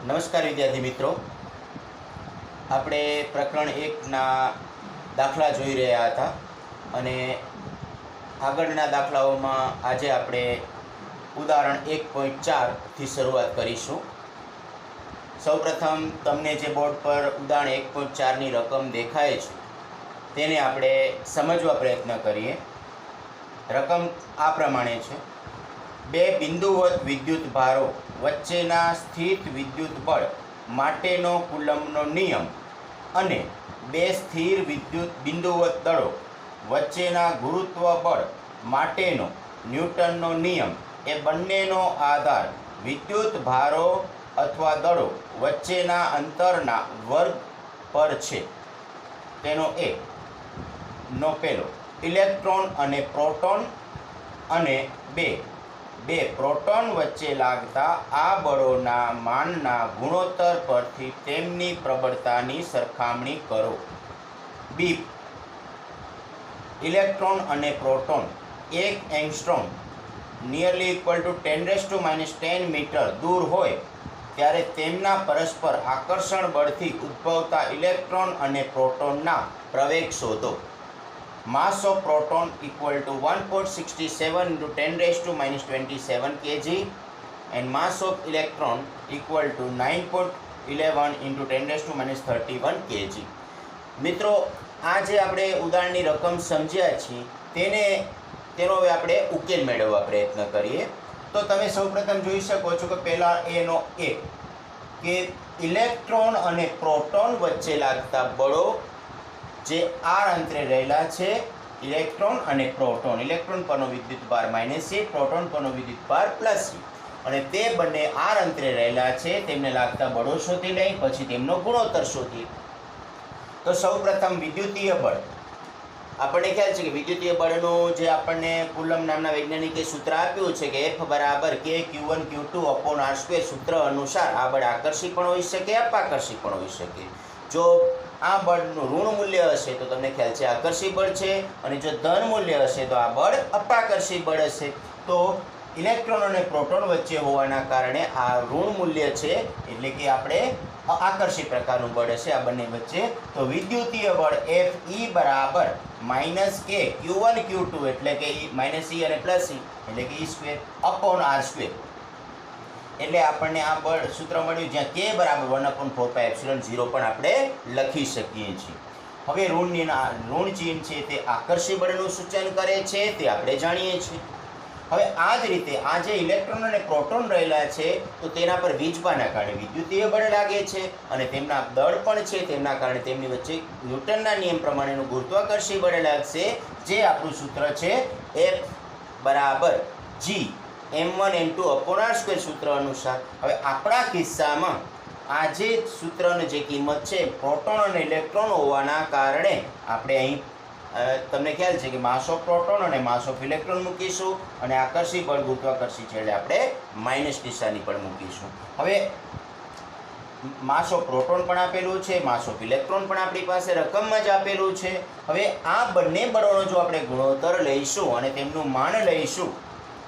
નમસ્કાર વિદ્યાર્થી મિત્રો, આપણે પ્રકરણ 1ના દાખલા જોઈ રહ્યા હતા અને આગળના દાખલાઓમાં આજે આપણે ઉદાહરણ 1.4 થી શરૂઆત કરીશું। સૌપ્રથમ તમને જે બોર્ડ પર ઉદાહરણ 1.4 ની રકમ દેખાય છે તેને આપણે સમજવા પ્રયત્ન કરીએ। રકમ આ પ્રમાણે છે: બે બિંદુવત વિદ્યુત ભારો વચ્ચેના સ્થિત વિદ્યુત બળ માટેનો કુલમ્બનો નિયમ અને બે સ્થિર વિદ્યુત બિંદુવત દળો વચ્ચેના ગુરુત્વ બળ માટેનો ન્યૂટનનો નિયમ એ બંનેનો આધાર વિદ્યુત ભારો અથવા દળો વચ્ચેના અંતરના વર્ગ પર છે। તેનો નો પહેલો ઇલેક્ટ્રોન અને પ્રોટોન અને બે પ્રોટોન વચ્ચે લાગતા આ બળોના માનના ગુણોત્તર પરથી તેમની પ્રબળતાની સરખામણી કરો। બી ઇલેક્ટ્રોન અને proton 1 angstrom nearly equal to 10⁻10 metre દૂર હોય ત્યારે તેમના પરસ્પર આકર્ષણ બળથી ઉદ્ભવતા ઇલેક્ટ્રોન અને પ્રોટોનના પ્રવેગ શોધો। Mass of proton equal to 1.67 into 10⁻27 kg and mass of electron equal to 9.11 into 10⁻31 kg। મિત્રો, આ જે આપણે ઉદાહરણની રકમ સમજ્યા છીએ તેનો હવે આપણે ઉકેલ મેળવવા પ્રયત્ન કરીએ। તો તમે સૌપ્રથમ જોઈ શકો છો કે પહેલા એનો કે ઇલેક્ટ્રોન અને પ્રોટોન વચ્ચે લાગતા બળો જે આર અંતરે રહેલા છે, ઇલેક્ટ્રોન અને પ્રોટોન, ઇલેક્ટ્રોન પરનો વિદ્યુત ભાર -e, પ્રોટોન પરનો વિદ્યુત ભાર +e, અને તે બંને આર અંતરે રહેલા છે તેમને લાગતા બળો શોધી લઈ, પછી તેમનો ગુણોત્તર શોધીએ। તો સૌપ્રથમ વિદ્યુતીય બળ, આપણને ખ્યાલ છે કે વિદ્યુતીય બળનું જે આપણને કુલમ્બ નામના વૈજ્ઞાનિકે સૂત્ર આપ્યું છે કે F = kq1q2/r²। સૂત્ર અનુસાર આ બળ આકર્ષી પણ હોઈ શકે, અપાકર્ષી પણ હોઈ શકે। જો આ બળનું ઋણ મૂલ્ય હશે તો તમને ખ્યાલ છે આકર્ષી બળ છે, અને જો ધન મૂલ્ય હશે તો આ બળ અપાકર્ષી બળ હશે। તો ઇલેક્ટ્રોન અને પ્રોટોન વચ્ચે હોવાના કારણે આ ઋણ મૂલ્ય છે, એટલે કે આપણે આકર્ષી પ્રકારનું બળ હશે આ બંને વચ્ચે। તો વિદ્યુતીય બળ Fe - k q1q2 એટલે કે -e અને +e એટલે કે e²/r²। એટલે આપણને આ બળ સૂત્ર મળ્યું જ્યાં k = 1/4πε0 પણ આપણે લખી શકીએ છીએ। હવે ઋણ ચિહ્ન છે તે આકર્ષી બળનું સૂચન કરે છે, તે આપણે જાણીએ છીએ। હવે આ જ રીતે આ જે ઇલેક્ટ્રોન અને પ્રોટોન રહેલા છે તો તેના પર વીજભારના કારણે વિદ્યુતીય બળ લાગે છે, અને તેમના દળ પણ છે, તેમના કારણે તેમની વચ્ચે ન્યૂટનના નિયમ પ્રમાણેનું ગુરુત્વાકર્ષી બળ લાગશે, જે આપણું સૂત્ર છે F = g m1m2/r² સૂત્ર અનુસાર। હવે આપણા કિસ્સામાં આ જે સૂત્રની જે કિંમત છે પ્રોટોન અને ઇલેક્ટ્રોન હોવાના કારણે આપણે અહીં તમને ખ્યાલ છે કે માસ ઓફ પ્રોટોન અને માસ ઓફ ઇલેક્ટ્રોન મૂકીશું, અને આકર્ષી બળ ગુરુત્વાકર્ષી છે એટલે આપણે માઇનસ નિશાની પણ મૂકીશું। હવે માસ ઓફ પ્રોટોન પણ આપેલું છે, માસ ઓફ ઇલેક્ટ્રોન પણ આપણી પાસે રકમમાં જ આપેલું છે। હવે આ બંને બળોનો જો આપણે ગુણોત્તર લઈશું અને તેમનું માન લઈશું,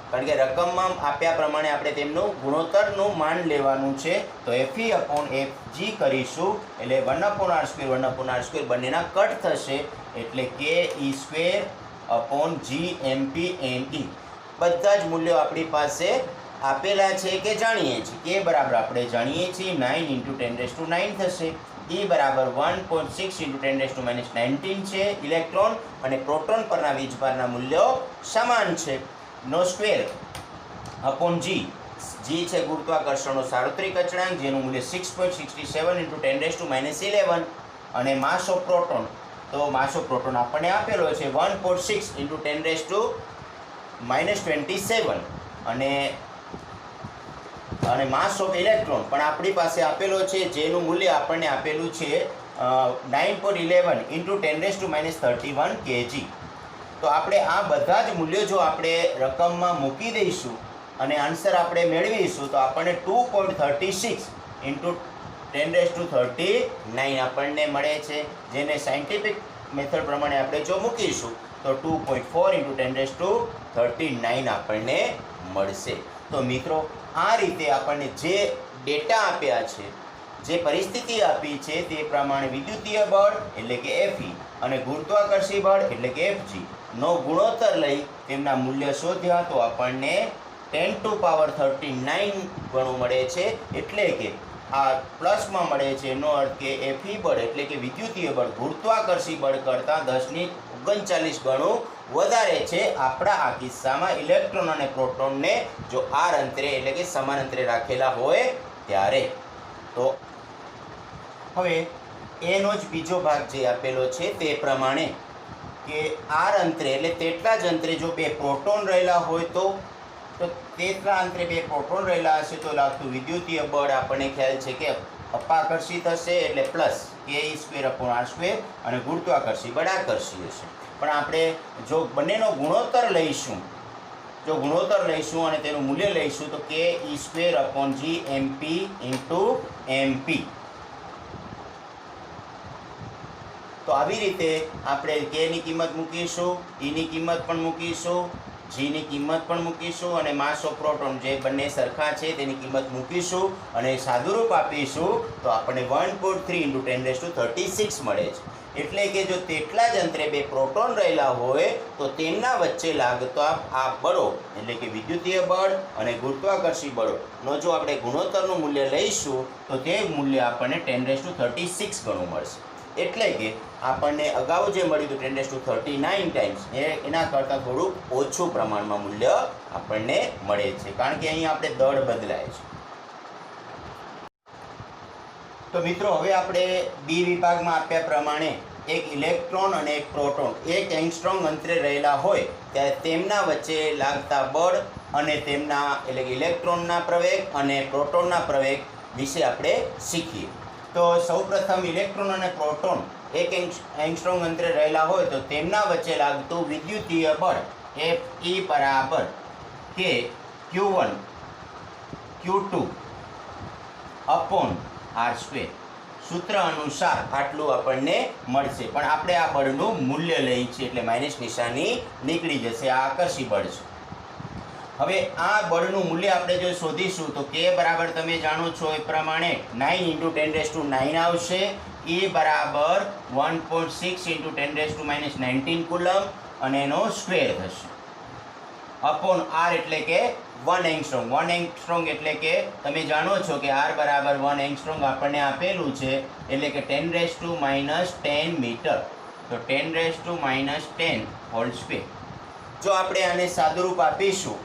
કારણ કે રકમમાં આપ્યા પ્રમાણે આપણે તેમનું ગુણોત્તરનું માન લેવાનું છે, તો Fe/Fg કરીશું એટલે 1/r², બંનેના કટ થશે એટલે ke²/Gmp_me। બધા જ મૂલ્યો આપણી પાસે આપેલા છે કે જાણીએ છીએ। k બરાબર આપણે જાણીએ છીએ 9 × 10⁹ થશે, e બરાબર 1.6 × 10⁻19 છે। ઇલેક્ટ્રોન અને પ્રોટોન પરના વીજભારના મૂલ્યો સમાન છે। નો²/g, g છે ગુરુત્વાકર્ષણનો સાર્વત્રિક અચળાંક, જેનું મૂલ્ય 6.67 × 10⁻11, અને માસ ઓફ પ્રોટોન, તો માસ ઓફ પ્રોટોન આપણને આપેલો છે 1.6 × 10⁻27, અને માસ ઓફ ઇલેક્ટ્રોન પણ આપણી પાસે આપેલો છે, જેનું મૂલ્ય આપણને આપેલું છે 9.11 × 10⁻31 kg। તો આપણે આ બધા જ મૂલ્યો જો આપણે રકમમાં મૂકી દઈશું અને આન્સર આપણે મેળવીશું તો આપણને 2.36 × 10⁻39 આપણને મળે છે, જેને સાયન્ટિફિક મેથડ પ્રમાણે આપણે જો મૂકીશું તો 2.4 × 10⁻39 આપણને મળશે। તો મિત્રો આ રીતે આપણને જે ડેટા આપ્યા છે, જે પરિસ્થિતિ આપી છે તે પ્રમાણે વિદ્યુતીય બળ એટલે કે Fe અને ગુરુત્વાકર્ષી બળ એટલે કે Fg નો ગુણોત્તર લઈ તેમના મૂલ્ય શોધ્યા તો આપણને 10⁻39 ગણું મળે છે. એટલે કે આ પ્લસમાં મળે છે એનો અર્થ કે Fe બળ એટલે કે વિદ્યુતીય બળ ગુરુત્વાકર્ષી બળ કરતાં 10⁻39 ગણું વધારે છે આપણા આ કિસ્સામાં ઇલેક્ટ્રોન અને પ્રોટોનને જો આર અંતરે એટલે કે સમાન અંતરે રાખેલા હોય ત્યારે. તો હવે એનો જ બીજો ભાગ જે આપેલો છે તે પ્રમાણે કે આર અંતરે એટલે તેટલા જ અંતરે જો બે પ્રોટોન રહેલા હોય તો તેટલા અંતરે બે પ્રોટોન રહેલા હશે તો લાગતું વિદ્યુતીય બળ આપણને ખ્યાલ છે કે અપાકર્ષિત હશે એટલે પ્લસ ke²/r² અને ગુરુત્વાકર્ષી બળ આકર્ષી હશે. પણ આપણે જો બંનેનો ગુણોત્તર લઈશું અને તેનું મૂલ્ય લઈશું તો ke²/g mp × mp. તો આવી રીતે આપણે કે ની કિંમત મૂકીશું, E ની કિંમત પણ મૂકીશું, G ની કિંમત પણ મૂકીશું અને માસ ઓફ પ્રોટોન જે બંને સરખા છે તેની કિંમત મૂકીશું અને સાદુરૂપ આપીશું તો આપણને 1.3 × 10⁻36 મળે છે. એટલે કે જો તેટલા જ અંતરે બે પ્રોટોન રહેલા હોય તો તેમના વચ્ચે લાગતા આ બળો એટલે કે વિદ્યુતીય બળ અને ગુરુત્વાકર્ષી બળોનો જો આપણે ગુણોત્તરનું મૂલ્ય લઈશું તો તે મૂલ્ય આપણને 10⁻36 ગણું મળશે. એટલે કે આપણને અગાઉ જે મળ્યું હતું 10⁻39 ટાઈમ્સ એના કરતાં થોડુંક ઓછું પ્રમાણમાં મૂલ્ય આપણને મળે છે, કારણ કે અહીં આપણે દળ બદલાય છે. તો મિત્રો હવે આપણે બી વિભાગમાં આપ્યા પ્રમાણે એક ઇલેક્ટ્રોન અને એક પ્રોટોન 1 એંગસ્ટ્રોમ અંતરે રહેલા હોય ત્યારે તેમના વચ્ચે લાગતા બળ અને તેમના એટલે કે ઇલેક્ટ્રોનના પ્રવેગ અને પ્રોટોનના પ્રવેગ વિશે આપણે શીખીએ. તો સૌપ્રથમ ઇલેક્ટ્રોન અને પ્રોટોન 1 એંગસ્ટ્રોમ અંતરે રહેલા હોય તો તેમના વચ્ચે લાગતું વિદ્યુતીય બળ Fe બરાબર કે Q1 Q2 r². સૂત્ર અનુસાર આટલું આપણને મળશે, પણ આપણે આ બળનું મૂલ્ય લઈએ છીએ એટલે માઇનસ નિશાની નીકળી જશે. આ આકર્ષી બળ છે. હવે આ બળનું મૂલ્ય આપણે જો શોધીશું તો કે બરાબર તમે જાણો છો એ પ્રમાણે 9 × 10⁻9 આવશે. E બરાબર 1.6 × 10⁻19 કુલમ અને એનો સ્ક્વેર થશે અપોન r એટલે કે 1 એંગસ્ટ્રોમ. 1 એંગસ્ટ્રોમ એટલે કે તમે જાણો છો કે r બરાબર 1 એંગસ્ટ્રોમ આપણને આપેલું છે એટલે કે 10⁻10 મીટર. તો 10⁻10 હોલ સ્ક્વેર. જો આપણે આને સાદુરૂપ આપીશું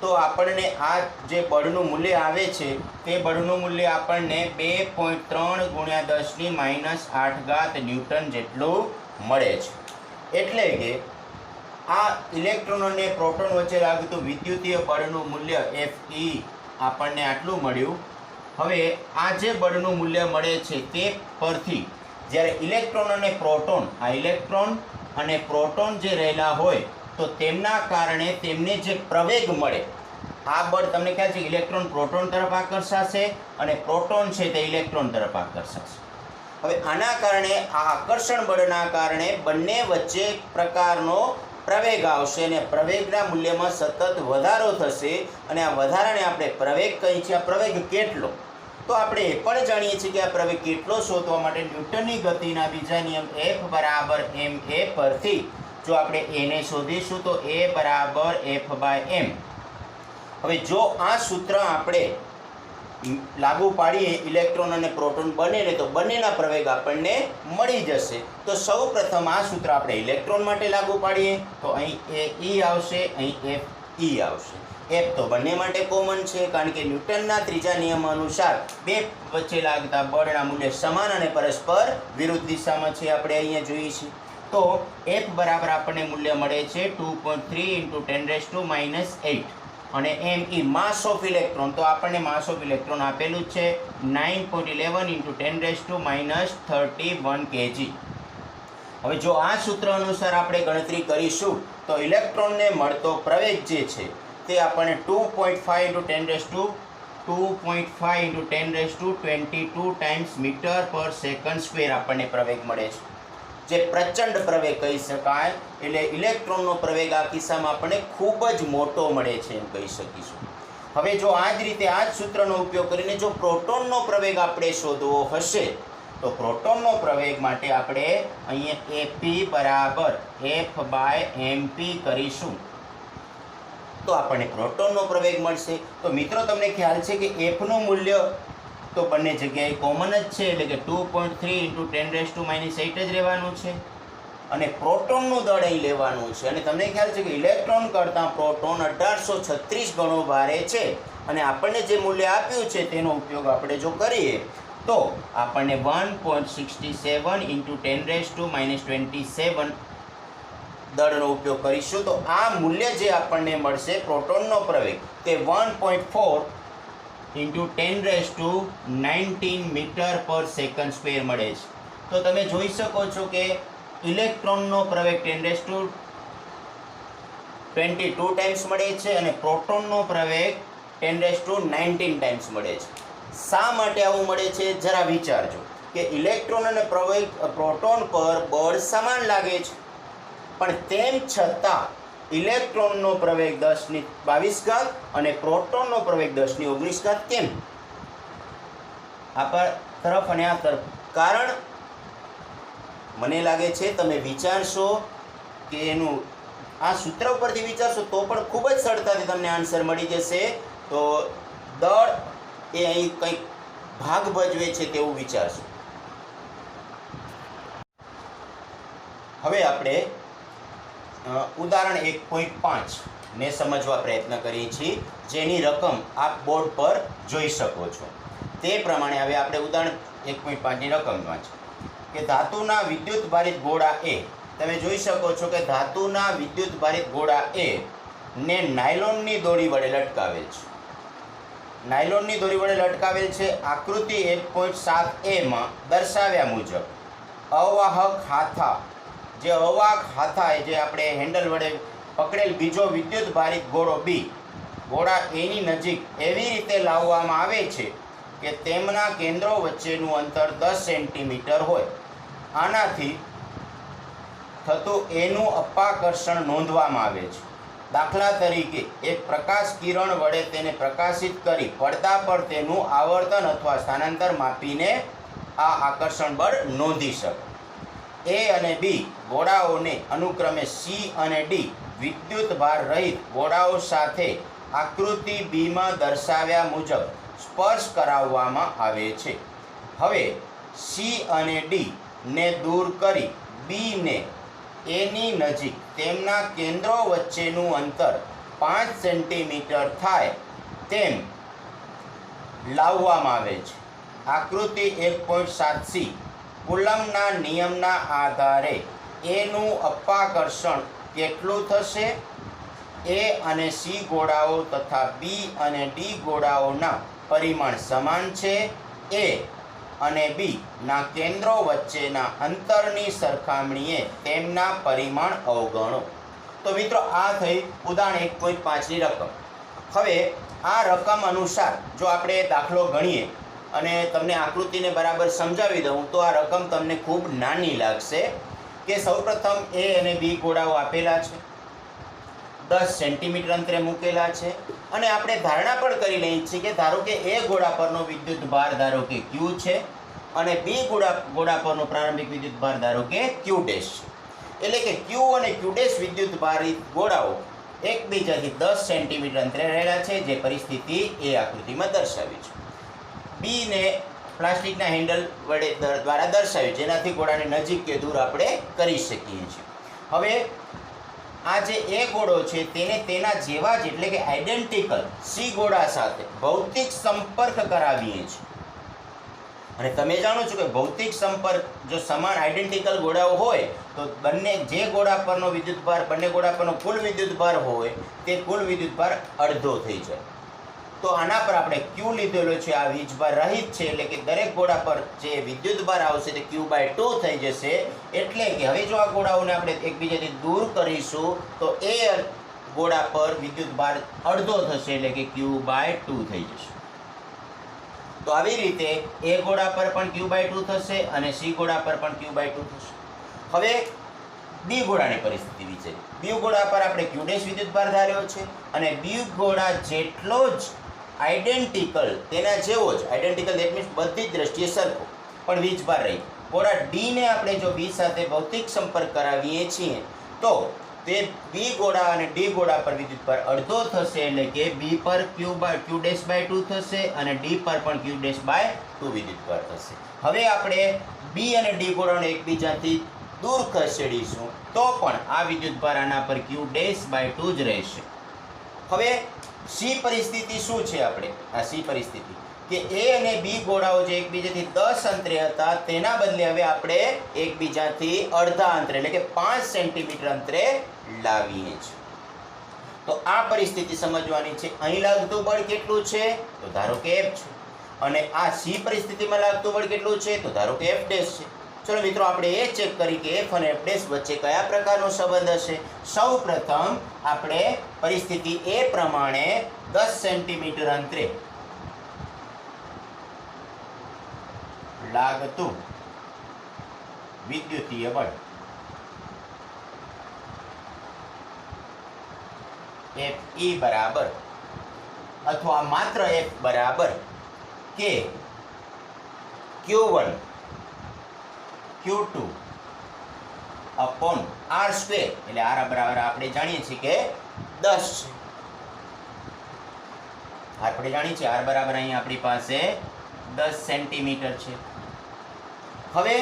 તો આપણને આ જે બળનું મૂલ્ય આવે છે તે બળનું મૂલ્ય આપણને 2.3 × 10⁻8 ન્યૂટન જેટલું મળે છે. એટલે કે આ ઇલેક્ટ્રોન અને પ્રોટોન વચ્ચે લાગતું વિદ્યુતીય બળનું મૂલ્ય Fe આપણને આટલું મળ્યું. હવે આ જે બળનું મૂલ્ય મળે છે તે પરથી જ્યારે ઇલેક્ટ્રોન અને પ્રોટોન આ ઇલેક્ટ્રોન અને પ્રોટોન જે રહેલા હોય તો તેમના કારણે તેમને જે પ્રવેગ મળે આ બળ તમને ખ્યાલ છે ઇલેક્ટ્રોન પ્રોટોન તરફ આકર્ષાશે અને પ્રોટોન છે તે ઇલેક્ટ્રોન તરફ આકર્ષાશે. હવે આના કારણે આ આકર્ષણ બળના કારણે બંને વચ્ચે એક પ્રકારનો પ્રવેગ આવશે અને પ્રવેગના મૂલ્યમાં સતત વધારો થશે અને આ વધારાને આપણે પ્રવેગ કહીએ છીએ. આ પ્રવેગ કેટલો? તો આપણે એ પણ જાણીએ છીએ કે આ પ્રવેગ કેટલો શોધવા માટે ન્યૂટનની ગતિના બીજા નિયમ F બરાબર ma પરથી જો આપણે એને શોધીશું તો A બરાબર F/m. હવે જો આ સૂત્ર આપણે લાગુ પાડીએ ઇલેક્ટ્રોન અને પ્રોટોન બંનેને તો બંનેના પ્રવેગ આપણને મળી જશે. તો સૌ પ્રથમ આ સૂત્ર આપણે ઇલેક્ટ્રોન માટે લાગુ પાડીએ તો અહીં E આવશે, અહીં Fe આવશે. F તો બંને માટે કોમન છે કારણ કે ન્યૂટનના ત્રીજા નિયમ અનુસાર બે વચ્ચે લાગતા બળના મૂલ્ય સમાન અને પરસ્પર વિરુદ્ધ દિશામાં છે. આપણે અહીંયા જોઈએ છીએ તો F બરાબર આપણને મૂલ્ય મળે છે 2.3 × 10⁻8 અને me માસ ઓફ ઇલેક્ટ્રોન. તો આપણને માસ ઓફ ઇલેક્ટ્રોન આપેલું જ છે 9.11 × 10⁻31 kg. હવે જો આ સૂત્ર અનુસાર આપણે ગણતરી કરીશું તો ઇલેક્ટ્રોનને મળતો પ્રવેગ જે છે તે આપણને 2.5 × 10⁻22 ટાઈમ્સ મીટર/સેકન્ડ² આપણને પ્રવેગ મળે છે, જે પ્રચંડ પ્રવેગ કહી શકાય. એટલે ઇલેક્ટ્રોનનો પ્રવેગ આ કિસ્સામાં આપણને ખૂબ જ મોટો મળે છે એમ કહી શકીશું. હવે જો આ જ રીતે આ જ સૂત્રનો ઉપયોગ કરીને જો પ્રોટોનનો પ્રવેગ આપણે શોધવો હશે તો પ્રોટોનનો પ્રવેગ માટે આપણે અહીંયા એપી બરાબર F/mp કરીશું તો આપણને પ્રોટોનનો પ્રવેગ મળશે. તો મિત્રો તમને ખ્યાલ છે કે એફનું મૂલ્ય તો બંને જગ્યાએ કોમન જ છે, એટલે કે 2.3 × 10⁻8 જ રહેવાનું છે અને પ્રોટોનનું દળ અહીં લેવાનું છે. અને તમને ખ્યાલ છે કે ઇલેક્ટ્રોન કરતાં પ્રોટોન 1836 ગણો ભારે છે અને આપણને જે મૂલ્ય આપ્યું છે તેનો ઉપયોગ આપણે જો કરીએ તો આપણને 1.67 × 10⁻27 દળનો ઉપયોગ કરીશું તો આ મૂલ્ય જે આપણને મળશે પ્રોટોનનો પ્રવેગ તે 1.4 × 10⁻19 મીટર/સેકન્ડ² મળે છે. તો તમે જોઈ શકો છો કે ઇલેક્ટ્રોનનો પ્રવેગ 10⁻22 ટાઈમ્સ મળે છે અને પ્રોટોનનો પ્રવેગ 10⁻19 ટાઈમ્સ મળે છે. શા માટે આવું મળે છે જરા વિચારજો કે ઇલેક્ટ્રોન અને પ્રોટોન પર બળ સમાન લાગે છે પણ તેમ છતાં ઇલેક્ટ્રોનનો પ્રવેગ 10⁻22 અને પ્રોટોનનો પ્રવેગ 10⁻19 કેમ? આ તરફ અને આ તરફ કારણ મને લાગે છે તમે વિચારશો કે એનું આ સૂત્ર ઉપરથી વિચારશો તો પણ ખૂબ જ સરળતાથી તમને આન્સર મળી જશે. તો દળ એ અહીં કંઈક ભાગ ભજવે છે તેવું વિચારશો. હવે આપણે ઉદાહરણ 1.5 ને સમજવા પ્રયત્ન કરીએ છીએ જેની રકમ આપ બોર્ડ પર જોઈ શકો છો. તે પ્રમાણે હવે આપણે ઉદાહરણ 1.5ની રકમ વાંચીએ કે ધાતુના વિદ્યુત ભારિત ગોળા એ તમે જોઈ શકો છો કે ધાતુના વિદ્યુત ભારિત ગોળા એ ને નાયલોનની દોરી વડે લટકાવેલ છે. નાયલોનની દોરી વડે લટકાવેલ છે. આકૃતિ 1.7a માં દર્શાવ્યા મુજબ અવાહક હાથા જે અવાહક હાથા જે આપણે હેન્ડલ વડે પકડેલ બીજો વિદ્યુત ભારિત ગોળો બી ગોળા એની નજીક એવી રીતે લાવવામાં આવે છે કે તેમના કેન્દ્રો વચ્ચેનું અંતર 10 સેન્ટીમીટર હોય. આનાથી થતું એનું અપાકર્ષણ નોંધવામાં આવે છે. દાખલા તરીકે એક પ્રકાશ કિરણ વડે તેને પ્રકાશિત કરી પડદા પર તેનું આવર્તન અથવા સ્થાનાંતર માપીને આ આકર્ષણ બળ નોંધી શકે. એ અને બી ગોળાઓને અનુક્રમે સી અને ડી વિદ્યુત ભાર રહિત ગોળાઓ સાથે આકૃતિ બીમાં દર્શાવ્યા મુજબ સ્પર્શ કરાવવામાં આવે છે. હવે સી અને ડી ને દૂર કરી બીને એની નજીક તેમના કેન્દ્રો વચ્ચેનું અંતર 5 સેન્ટીમીટર થાય તેમ લાવવામાં આવે છે. આકૃતિ 1.7c કુલમ્બના નિયમના આધારે એનું અપાકર્ષણ કેટલું થશે? એ અને સી ગોળાઓ તથા બી અને ડી ગોળાઓના પરિમાણ સમાન છે. એ અને બી ના કેન્દ્રો વચ્ચેના અંતરની સરખામણીએ તેમના પરિમાણ અવગણો. તો મિત્રો આ થઈ ઉદાહરણ 1.5ની રકમ. હવે આ રકમ અનુસાર જો આપણે દાખલો ગણીએ અને તમને આકૃતિને બરાબર સમજાવી દઉં તો આ રકમ તમને ખૂબ નાની લાગશે કે સૌપ્રથમ એ અને બી ગોળાઓ આપેલા છે, 10 સેન્ટીમીટર અંતરે મૂકેલા છે અને આપણે ધારણા પણ કરી લઈએ છીએ કે ધારો કે એ ગોળા પરનો વિદ્યુત ભાર ધારો કે Q છે અને બી ગોળા પરનો પ્રારંભિક વિદ્યુત ભાર ધારો કે Q ડેશ છે. એટલે કે Q અને Q ડેશ વિદ્યુત ભારિત ગોળાઓ એકબીજાથી 10 સેન્ટીમીટર અંતરે રહેલા છે જે પરિસ્થિતિ એ આકૃતિમાં દર્શાવી છે. બીને પ્લાસ્ટિકના હેન્ડલ વડે દ્વારા દર્શાવ્યું જેનાથી ગોળાની નજીક કે દૂર આપણે કરી શકીએ છીએ. હવે આ જે એ ગોળો છે તેને તેના જેવા જ એટલે કે આઈડેન્ટિકલ સી ગોળા સાથે ભૌતિક સંપર્ક કરાવીએ છીએ અને તમે જાણો છો કે ભૌતિક સંપર્ક જો સમાન આઈડેન્ટિકલ ગોળાઓ હોય તો બંને જે ગોળા પરનો વિદ્યુતભાર બંને ગોળા પરનો કુલ વિદ્યુતભાર હોય તે કુલ વિદ્યુતભાર અડધો થઈ જાય. તો આના પર આપણે Q લીધેલો છે, આ વીજભાર રહિત છે એટલે કે દરેક ગોળા પર જે વિદ્યુતભાર આવશે તે Q/2 થઈ જશે. એટલે કે હવે જો આ ગોળાઓને આપણે એકબીજાથી દૂર કરીશું તો એ ગોળા પર વિદ્યુતભાર અડધો થશે એટલે કે Q/2 થઈ જશે. તો આવી રીતે એ ગોળા પર પણ Q/2 થશે અને સી ગોળા પર પણ Q/2 થશે. હવે બી ગોળાની પરિસ્થિતિ વિચારીએ. બી ગોળા પર આપણે Q' વિદ્યુતભાર ધાર્યો છે અને બી ગોળા જેટલો જ આઇડેન્ટિકલ તેના જેવો જ, આઇડેન્ટિકલ દેટ મીન્સ બધી જ દ્રષ્ટિએ સરખો પણ વીજભાર રહી. ગોળા ડીને આપણે જો બી સાથે ભૌતિક સંપર્ક કરાવીએ છીએ તો તે બી ગોળા અને ડી ગોળા પર વિદ્યુતભાર અડધો થશે, એટલે કે બી પર ક્યુ ડેશ બાય 2 થશે અને ડી પર પણ ક્યુ ડેશ બાય 2 વિદ્યુતભાર થશે. હવે આપણે બી અને ડી ગોળાને એકબીજાથી દૂર ખસેડીશું તો પણ આ વિદ્યુતભાર આના પર ક્યુ ડેશ બાય 2 જ રહેશે. હવે સી પરિસ્થિતિ શું છે? આપણે આ સી પરિસ્થિતિ કે એ અને બી ગોળાઓ જે એકબીજાથી 10 અંતરે હતા તેના બદલે હવે આપણે એકબીજાથી અડધા અંતરે એટલે કે 5 સેન્ટીમીટર અંતરે લાવીએ છીએ. તો આ પરિસ્થિતિ સમજવાની છે. અહીં લાગતું બળ કેટલું છે? તો ધારો કે F છે. અને આ સી પરિસ્થિતિમાં લાગતું બળ કેટલું છે? તો ધારો કે F ડેશ છે. ચલો મિત્રો, આપણે એ ચેક કરી કે F અને F ડેશ વચ્ચે કયા પ્રકારનો સંબંધ હશે. સૌ પ્રથમ આપણે પરિસ્થિતિ એ પ્રમાણે 10 સેન્ટીમીટર અંતરે લાગતું વિદ્યુતીય બળ Fe બરાબર અથવા માત્ર F બરાબર કે Q1 Q2 upon R square, એટલે R બરાબર આપણે જાણીએ છીએ કે 10 છે. આપણે જાણીએ છીએ R બરાબર અહીં આપણી પાસે 10 સેન્ટીમીટર છે. હવે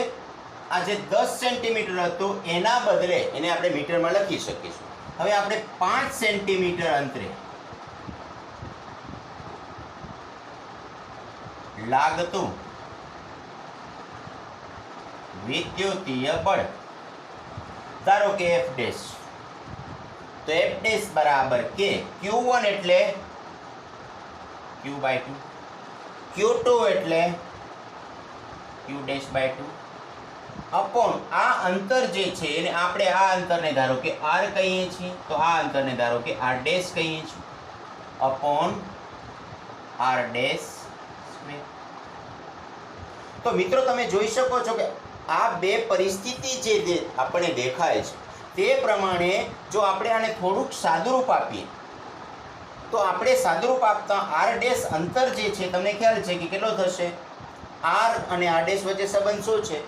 આ જે 10 સેન્ટીમીટર હતું એના બદલે એને આપણે મીટરમાં લખી શકીશું. હવે આપણે 5 સેન્ટીમીટર અંતરે લાગતું વિદ્યુતીય બળ ધારો કે F ડેશ, તો F ડેશ બરાબર કે Q1 એટલે Q બાય 2, Q2 એટલે Q ડેશ બાય 2 અપોન આ અંતર જે છે એને આપણે આ અંતરને ધારો કે R કહીએ છીએ, તો આ અંતરને ધારો કે R ડેશ કહીએ છીએ અપોન R ડેશ સ્ક્વેર. તો મિત્રો તમે જોઈ શકો છો કે આ બે પરિસ્થિતિ જે આપણને દેખાય છે તે પ્રમાણે જો આપણે આને થોડુંક સાદુરૂપ આપીએ તો આપણે સાદુરૂપ આપતા R ડેશ અંતર જે છે તમને ખ્યાલ છે કે કેટલો થશે? R અને R ડેશ વચ્ચે સંબંધ શું છે?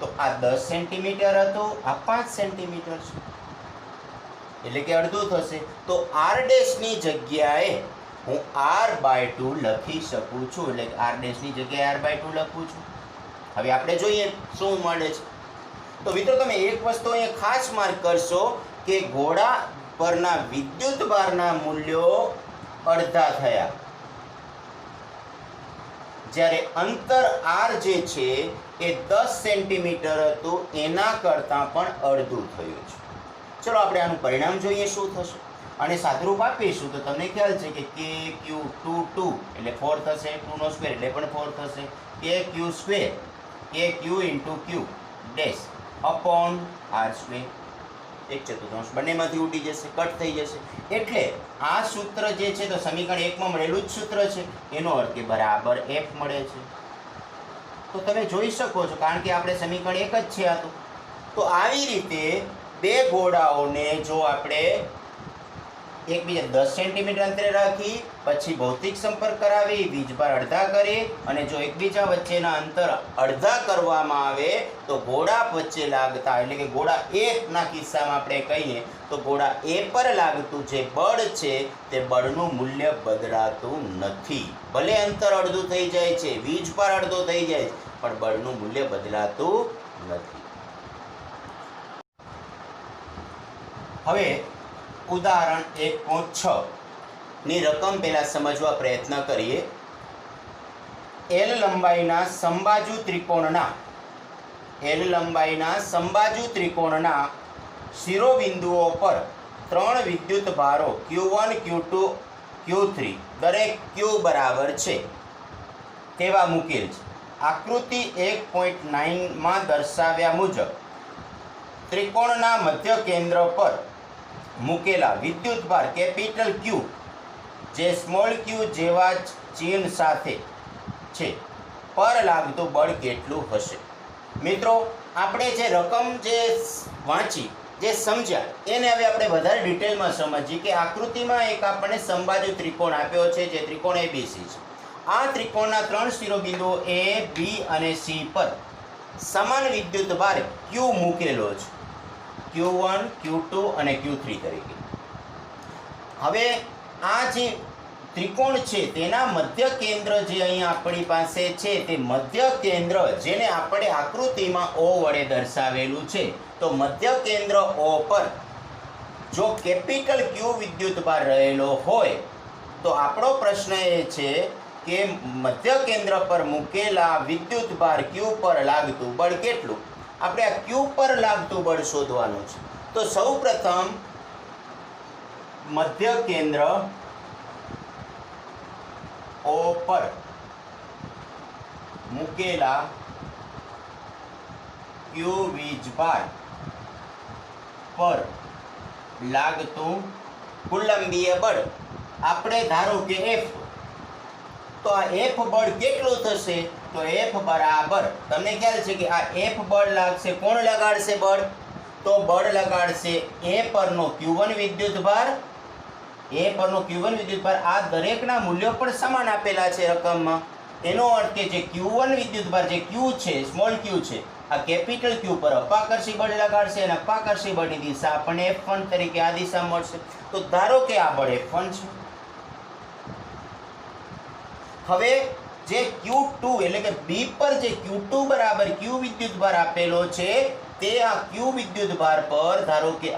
તો આ 10 સેન્ટીમીટર હતું, આ 5 સેન્ટીમીટર છે, એટલે કે અડધું થશે. તો R ડેશની જગ્યાએ હું R બાય 2 લખી શકું છું, એટલે R ડેશની જગ્યાએ R બાય 2 લખું છું. હવે આપણે જોઈએ શું મળે છે. તો મિત્રો તમે એક વસ્તુ અહીંયા ખાસ માર્ક કરશો કે ગોળા પરના વિદ્યુત ભારના મૂલ્યો અડધા થયા, જ્યારે અંતર R જે છે એ 10 સેન્ટીમીટર હતું એના કરતાં પણ અડધું થયું છે. ચલો આપણે આનું પરિણામ જોઈએ શું થશે. અને સાદુરૂપ આપીશું તો તમને ખ્યાલ છે કે KQ22 એટલે 4 થશે, 2 નો સ્ક્વેર એટલે પણ 4 થશે, KQ square KQ into Q dash upon R square, 1/4 બંનેમાંથી ઉડી જશે, કટ થઈ જશે. એટલે આ સૂત્ર જે છે તો સમીકરણ 1 માં મળેલું જ સૂત્ર છે, એનો અર્થ કે બરાબર F મળે છે. તો તમે જોઈ શકો છો કારણ કે આપણે સમીકરણ 1 જ છે આ તો આવી રીતે બે ગોળાઓને જો આપણે એકબીજા 10 સેન્ટીમીટર અંતરે રાખી પછી ભૌતિક સંપર્ક કરાવી વીજભાર અડધા કરી અને જો એકબીજા વચ્ચેના અંતર અડધા કરવામાં આવે તો ગોળા વચ્ચે લાગતા એટલે કે ગોળા A ના કિસ્સામાં આપણે કહીએ તો ગોળા A પર લાગતું જે બળ છે તે બળનું મૂલ્ય બદલાતું નથી. ભલે અંતર અડધું થઈ જાય છે, વીજભાર અડધો થઈ જાય છે, પણ બળનું મૂલ્ય બદલાતું નથી. હવે ઉદાહરણ 1.6 ની રકમ પહેલા સમજવા પ્રયત્ન કરીએ. L લંબાઈના સમબાજુ ત્રિકોણના શિરોબિંદુઓ પર 3 વિદ્યુત ભારો Q1 Q2 Q3 દરેક Q બરાબર છે તેવા મૂકેલ છે. આકૃતિ 1.9 માં દર્શાવ્યા મુજબ ત્રિકોણના મધ્ય કેન્દ્ર પર મૂકેલા વિદ્યુતભાર કેપિટલ Q જે સ્મોલ q જેવા જ ચિહ્ન સાથે છે પર લાગતું બળ કેટલું હશે? મિત્રો આપણે જે રકમ જે વાંચી જે સમજ્યા એને હવે આપણે વધારે ડિટેલમાં સમજીએ કે આકૃતિમાં એક આપણને સમબાજુ ત્રિકોણ આપ્યો છે, જે ત્રિકોણ એબીસી છે. આ ત્રિકોણના 3 શિરોબિંદુઓ એ, બી અને સી પર સમાન વિદ્યુત ભાર ક્યુ મૂકેલો છે, Q1, Q2 અને Q3 તરીકે. હવે આ જે ત્રિકોણ છે તેના મધ્ય કેન્દ્ર જે અહીંયા આપણી પાસે છે તે મધ્ય કેન્દ્ર જેને આપણે આકૃતિમાં O વડે દર્શાવેલું છે. તો મધ્ય કેન્દ્ર O પર જો કેપિટલ Q વિદ્યુત ભાર રહેલો હોય તો આપણો પ્રશ્ન એ છે કે મધ્ય કેન્દ્ર પર મૂકેલા વિદ્યુત ભાર Q પર લાગતું બળ કેટલું? આપણે આ Q પર લાગતું બળ શોધવાનું છે. તો સૌપ્રથમ મધ્ય કેન્દ્ર O પર મૂકેલા Q વીજભાર પર લાગતું કુલંબીય બળ આપણે ધારો કે F. તો આ F બળ કેટલું થશે? તો F બરાબર તમને ખ્યાલ છે કે આ F બળ લાગશે. કોણ લગાડશે બળ? તો બળ લગાડશે A પરનો Q1 વિદ્યુત ભાર. A પરનો Q1 વિદ્યુત ભાર આ દરેકના મૂલ્યો પણ સમાન આપેલા છે રકમમાં. એનો અર્થ કે જે Q1 વિદ્યુત ભાર જે Q છે, સ્મોલ q છે, આ કેપિટલ Q પર અપાકર્ષી બળ લગાડશે અને અપાકર્ષી બળની દિશા આપણને F1 તરીકે આ દિશા મળશે. તો ધારો કે આ બળ F1 છે. હવે જે Q2 એટલે કે B પર જે Q2 બરાબર Q વિદ્યુત ભાર આપેલો છે તે આ Q વિદ્યુત ભાર પર ધારો કે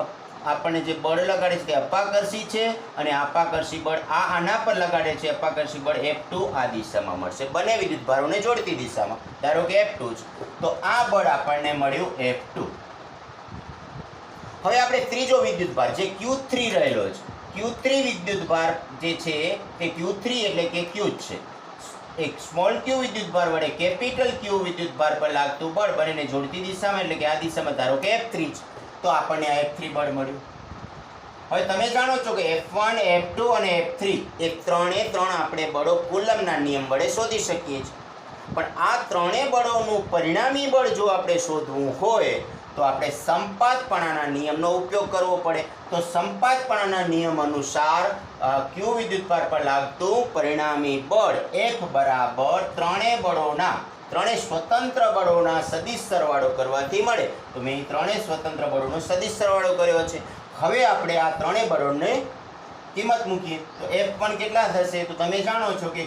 આપણને જે બળ લગાડે છે તે અપાકર્ષી છે અને અપાકર્ષી બળ આના પર લગાડે છે અપાકર્ષી બળ F2 આ દિશામાં મળશે. બંને વિદ્યુત ભારોને જોડતી દિશામાં ધારો કે F2 છે. તો આ બળ આપણને મળ્યું F2. હવે આપણે ત્રીજો વિદ્યુત ભાર જે Q3 રહેલો છે, Q3 વિદ્યુત ભાર જે છે તે Q3 એટલે કે Q જ છે. એક સ્મોલ q વિદ્યુત ભાર વડે કેપિટલ Q વિદ્યુત ભાર પર લાગતું બળ બંનેને જોડતી દિશામાં એટલે કે આ દિશામાં ધારો કે F3 છે. તો આપણને આ F3 બળ મળ્યું. હવે તમે જાણો છો કે F1, F2 અને F3 એ ત્રણે ત્રણ આપણે બળો કુલમ્બના નિયમ વડે શોધી શકીએ છીએ. પણ આ ત્રણેય બળોનું પરિણામી બળ જો આપણે શોધવું હોય તો આપણે સંપાતપણાના નિયમનો ઉપયોગ કરવો પડે. તો સંપાતપણાના નિયમ અનુસાર Q વિદ્યુત ભાર પર લાગતું પરિણામી બળ F બરાબર ત્રણેય સ્વતંત્ર બળોના સદિશ સરવાળો કરવાથી મળે. તો મેં ત્રણેય સ્વતંત્ર બળોનો સદિશ સરવાળો કર્યો છે. હવે આપણે આ ત્રણેય બળોને કિંમત મૂકીએ તો F1 કેટલા થશે? તો તમે જાણો છો કે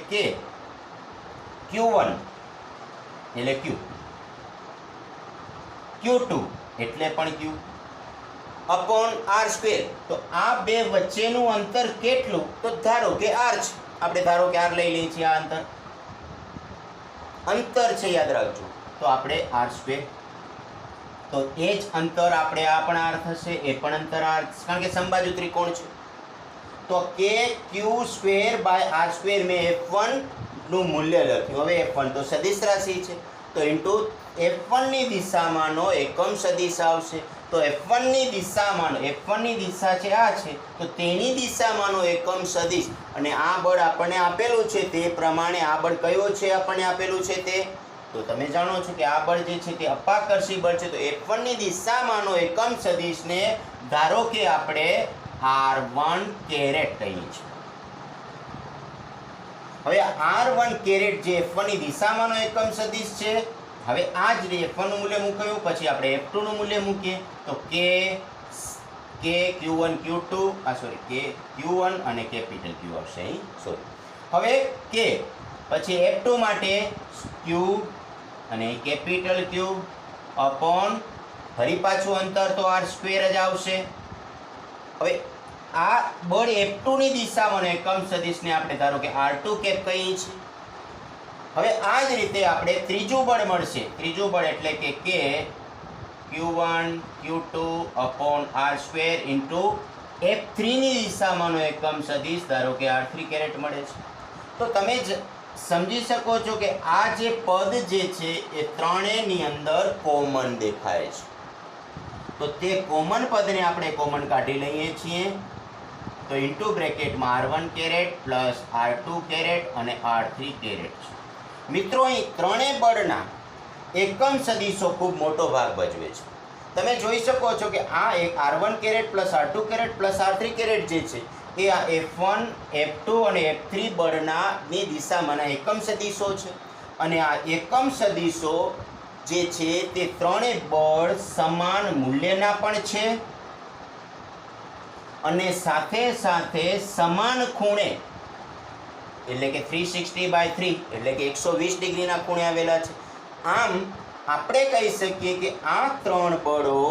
Q1 એટલે Q, Q2 એટલે પણ Q અપોન R². તો આ બે વચ્ચેનું અંતર કેટલું? તો ધારો કે R છે. આપણે ધારો કે R લઈ લઈએ છીએ. આ અંતર છે યાદ રાખજો. તો આપણે R². તો એ જ અંતર આપણે આ પણ R થશે, એ પણ અંતર R કારણ કે સમબાજુ ત્રિકોણ છે. તો KQ²/R² મેં F1 નું મૂલ્ય લખ્યું. હવે F1 તો સદિશ રાશિ છે તો ઇન્ટુ F1 ની દિશામાંનો એકમ સદિશ આવશે. તો F1 ની દિશા છે આ છે તો તેની દિશામાંનો એકમ સદિશ અને આ બળ આપણને આપેલું છે તે પ્રમાણે આ બળ કયો છે આપણને આપેલું છે તે તો તમે જાણો છો કે આ બળ જે છે તે અપાકર્ષી બળ છે. તો F1 ની દિશામાંનો એકમ સદિશને ધારો કે આપણે R1 કેરેટ કહીએ છીએ. હવે R1 કેરેટ જે F1 ની દિશામાંનો એકમ સદિશ છે. હવે આ જ રીતે F1 નું મૂલ્ય મૂક્યું પછી આપણે F2 નું મૂલ્ય મૂકીએ તો Q1 Q2 Q1 અને કેપિટલ Q આવશે હવે K પછી F2 માટે Q અને કેપિટલ Q અપોન ફરી પાછું અંતર તો R² જ આવશે. હવે આ બળ F2 ની દિશામાં એકમ સદિશને આપણે ધારો કે R2 કેપ કહીએ છીએ. હવે આ જ રીતે આપણે ત્રીજું બળ મળશે. ત્રીજું બળ એટલે કે Q1 Q2 upon R² into F3 ની દિશામાંનો એકમ સદિશ ધારો કે R3 કેરેટ મળે છે. તો તમે જ સમજી શકો છો કે આ જે પદ જે છે એ ત્રણેયની અંદર કોમન દેખાય છે. તો તે કોમન પદને આપણે કોમન કાઢી લઈએ છીએ. તો ઇન્ટુ બ્રેકેટમાં R1 caret plus R2 caret અને R3 કેરેટ છે. મિત્રો અહીં ત્રણેય બળના એકમ સદિશો ખૂબ મોટો ભાગ ભજવે છે. તમે જોઈ શકો છો કે આ એક R1 caret plus R2 caret plus R3 caret જે છે એ આ F1 F2 અને F3 બળની દિશામાંના એકમ સદિશો છે. અને આ એકમ સદિશો જે છે તે ત્રણેય બળ સમાન મૂલ્યના પણ છે અને સાથે સાથે સમાન ખૂણે એટલે કે 360/3 એટલે કે 120 ડિગ્રીના ખૂણે આવેલા છે. આમ આપણે કહી શકીએ કે આ ત્રણ બળો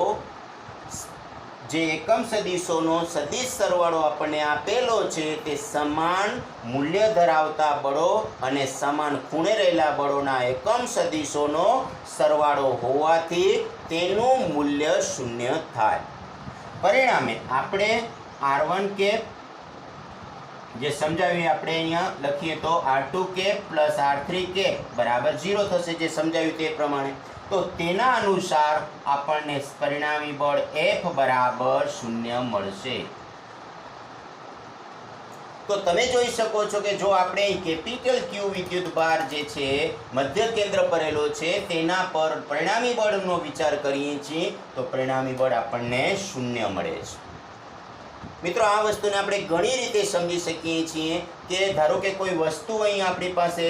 જે એકમ સદિશોનો સદિશ સરવાળો આપણને આપેલો છે તે સમાન મૂલ્ય ધરાવતા બળો અને સમાન ખૂણે રહેલા બળોના એકમ સદિશોનો સરવાળો હોવાથી તેનું મૂલ્ય શૂન્ય થાય. પરિણામે આપણે R1 કેપ જે સમજાવ્યું આપણે અહીંયા લખીએ તો R2 cap plus R3 cap બરાબર 0 થશે, જે સમજાવ્યું તે પ્રમાણે. તો તેના અનુસાર આપણને પરિણામી બળ F બરાબર 0 મળશે. તો તમે જોઈ શકો છો કે જો આપણે કેપિટલ Q વિદ્યુત ભાર જે છે મધ્ય કેન્દ્ર પરેલો છે તેના પર પરિણામી બળનો વિચાર કરીએ છીએ તો પરિણામી બળ આપણને 0 મળે છે. મિત્રો, આ વસ્તુને આપણે ઘણી રીતે સમજી શકીએ છીએ કે ધારો કે કોઈ વસ્તુ અહીં આપણી પાસે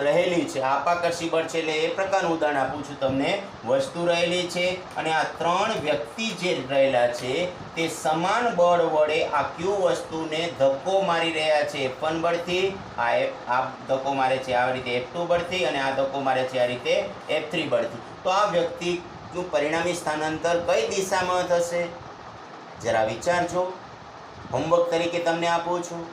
રહેલી છે, અપાકર્ષી બળ છે એટલે એ પ્રકારનું ઉદાહરણ આપું છું તમને. વસ્તુ રહેલી છે અને આ ત્રણ વ્યક્તિ જે રહેલા છે તે સમાન બળ વડે આ Q વસ્તુને ધક્કો મારી રહ્યા છે F1 બળથી, આ ધક્કો મારે છે આ રીતે F2 બળથી અને આ ધક્કો મારે છે આ રીતે F3 બળથી. તો આ વ્યક્તિનું પરિણામી સ્થાનાંતર કઈ દિશામાં થશે? જરા વિચારજો. હોમવર્ક તરીકે તમને આપું છું.